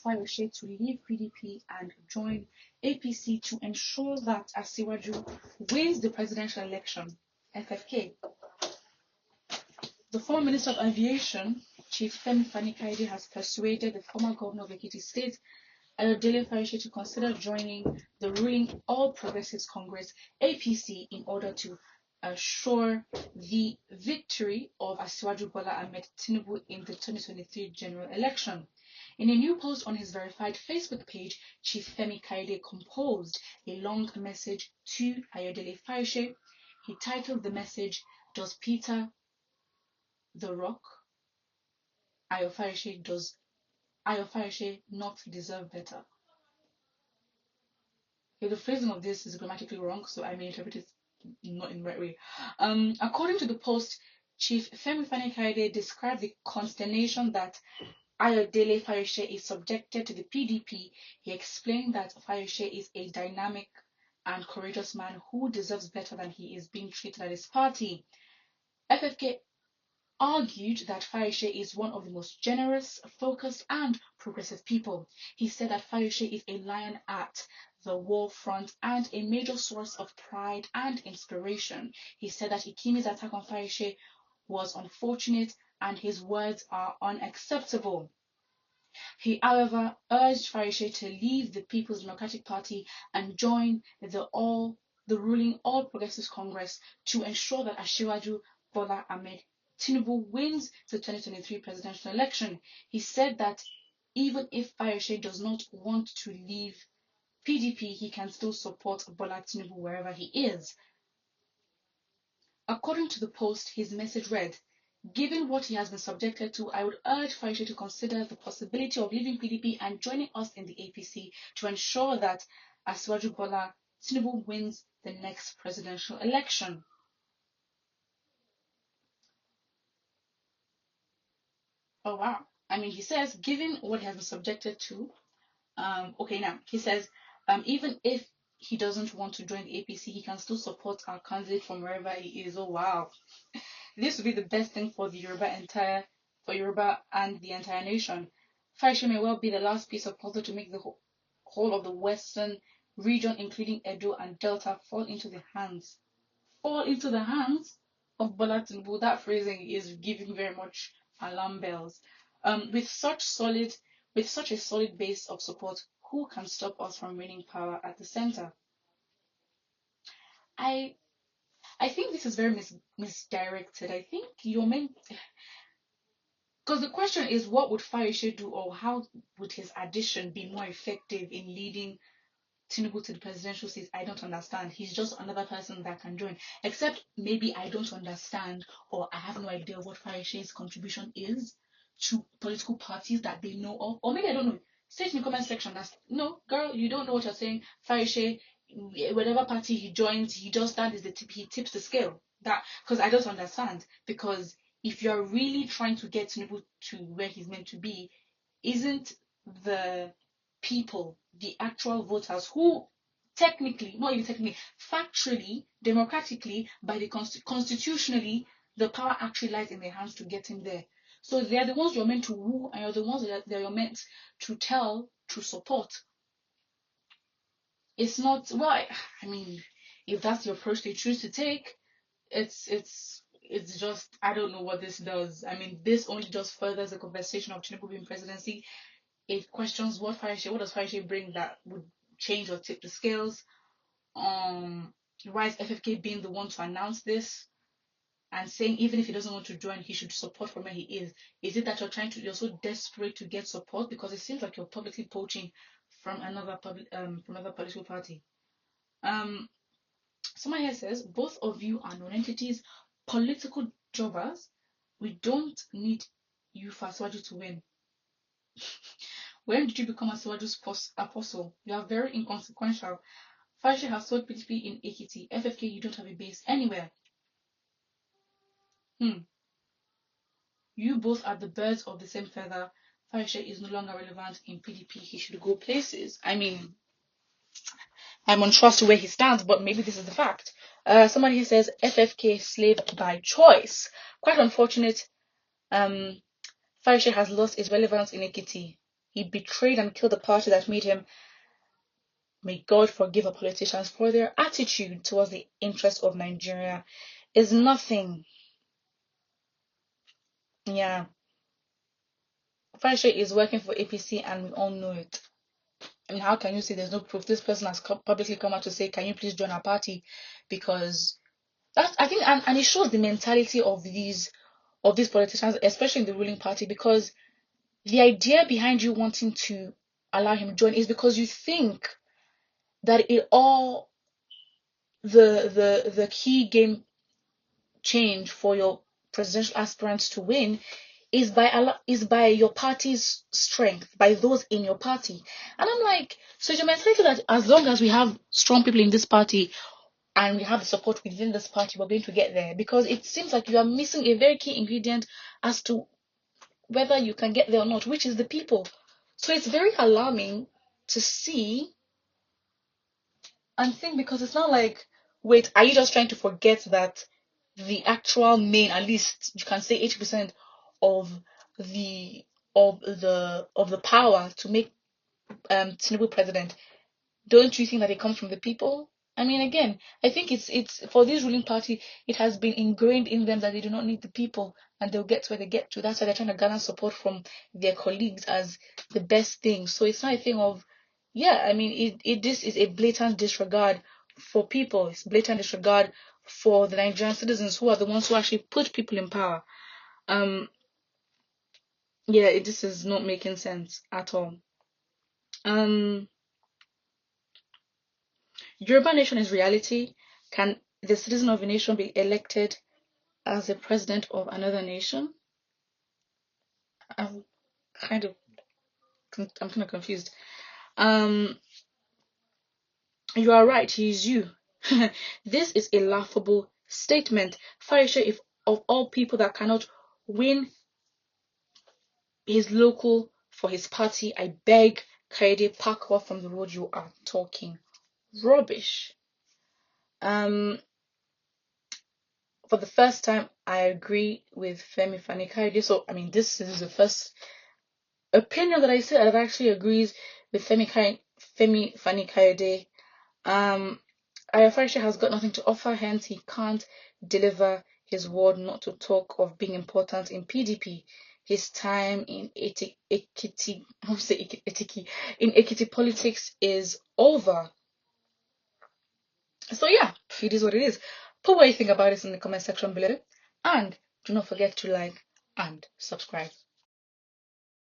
Fayose to leave PDP and join APC to ensure that Asiwaju wins the presidential election. FFK. The former Minister of Aviation, Chief Femi Fani-Kaide, has persuaded the former governor of Ekiti State, Ayodele Fayose, to consider joining the ruling All Progressives Congress (APC) in order to assure the victory of Asiwaju Bola Ahmed Tinubu in the 2023 general election. In a new post on his verified Facebook page, Chief Femi Kaide composed a long message to Ayodele Fayose. He titled the message, "Does Peter the Rock Ayo Fayose not deserve better?" Okay, the phrasing of this is grammatically wrong, so I may interpret it not in the right way. According to the post, Chief Femi Fani-Kaide described the consternation that Ayodele Fayose is subjected to the PDP. He explained that Fayose is a dynamic and courageous man who deserves better than he is being treated at his party. FFK argued that Fayose is one of the most generous, focused, and progressive people. He said that Fayose is a lion at the war front and a major source of pride and inspiration. He said that Ikimi's attack on Fayose was unfortunate and his words are unacceptable. He, however, urged Fayose to leave the People's Democratic Party and join the ruling All Progressives Congress to ensure that Asiwaju Bola Ahmed Tinubu wins the 2023 presidential election. He said that even if Fayose does not want to leave PDP, he can still support Bola Tinubu wherever he is. According to the post, his message read, "Given what he has been subjected to, I would urge Fayose to consider the possibility of leaving PDP and joining us in the APC to ensure that Asiwaju Bola Tinubu wins the next presidential election." Oh wow. I mean, he says, given what he has been subjected to, he says, even if he doesn't want to join the APC, he can still support our candidate from wherever he is. Oh wow. This would be the best thing for the Yoruba and the entire nation. Fayose may well be the last piece of puzzle to make the whole of the western region, including Edo and Delta, fall into the hands of Bola Tinubu. That phrasing is giving very much alarm bells. With such a solid base of support, who can stop us from winning power at the center? I think this is very misdirected. I think you're meant, because the question is, what would Fayose do, or how would his addition be more effective in leading Tinubu to the presidential seat? I don't understand. He's just another person that can join. Except maybe I don't understand, or I have no idea what Fayose's contribution is to political parties that they know of. Or maybe I don't know. Say in the comment section that, no, girl, you don't know what you're saying. Fayose, whatever party he joins, he just that is the tip. He tips the scale. That, because I don't understand. Because if you're really trying to get Tinubu to where he's meant to be, isn't the people, the actual voters, who technically, not even technically, factually, democratically, by the constitutionally, the power actually lies in their hands to get him there. So they're the ones you're meant to woo, and you're the ones that you're meant to tell, to support. It's not, well, I mean, if that's the approach they choose to take, it's just, I don't know what this does. I mean, this only just furthers the conversation of Tinubu being presidency. It questions what does Fayose bring that would change or tip the scales. Why is FFK being the one to announce this and saying even if he doesn't want to join, he should support from where he is? Is it that you're so desperate to get support? Because it seems like you're publicly poaching from another political party. Someone here says, both of you are non-entities, political jobbers. We don't need you for Asiwaju to win. When did you become Asiwaju's apostle? You are very inconsequential. Fayose has sold PDP in Ekiti. FFK, you don't have a base anywhere. You both are the birds of the same feather. Fayose is no longer relevant in PDP. He should go places. I mean, I'm unsure where he stands, but maybe this is the fact. Somebody here says FFK slave by choice. Quite unfortunate. Fayose has lost its relevance in Ekiti. He betrayed and killed the party that made him. May God forgive our politicians for their attitude towards the interests of Nigeria is nothing. Yeah. Fayose is working for APC and we all know it. I mean, how can you say there's no proof? This person has publicly come out to say, can you please join our party? Because that's, I think, and it shows the mentality of these politicians, especially in the ruling party, because the idea behind you wanting to allow him join is because you think that it all the key game change for your presidential aspirants to win is by your party's strength, by those in your party. And I'm like, so your mentality that as long as we have strong people in this party and we have the support within this party, we're going to get there. Because it seems like you are missing a very key ingredient as to whether you can get there or not, which is the people. So it's very alarming to see and think, because it's not like, wait, are you just trying to forget that the actual main, at least you can say 80% of the of the power to make Tinubu president, don't you think that it comes from the people? I mean, again, I think it's for this ruling party, it has been ingrained in them that they do not need the people and they'll get to where they get to. That's why they're trying to garner support from their colleagues as the best thing. So it's not a thing of, yeah, I mean, this is a blatant disregard for people. It's blatant disregard for the Nigerian citizens who are the ones who actually put people in power. Yeah, this is not making sense at all. Yoruba nation is reality. Can the citizen of a nation be elected as the president of another nation? I'm kind of I'm kind of confused. Um, you are right. He is you. This is a laughable statement. Fayose, if of all people that cannot win his local for his party, I beg, Kaede, park off from the road. You are talking rubbish. For the first time, I agree with Femi Fani-Kayode. So, I mean, this is the first opinion that I said that actually agrees with Femi Fani-Kayode. Ayafarashi has got nothing to offer, hence he can't deliver his word, not to talk of being important in PDP. His time in Ekiti politics is over. So yeah, it is what it is. Put what you think about it in the comment section below, and do not forget to like and subscribe.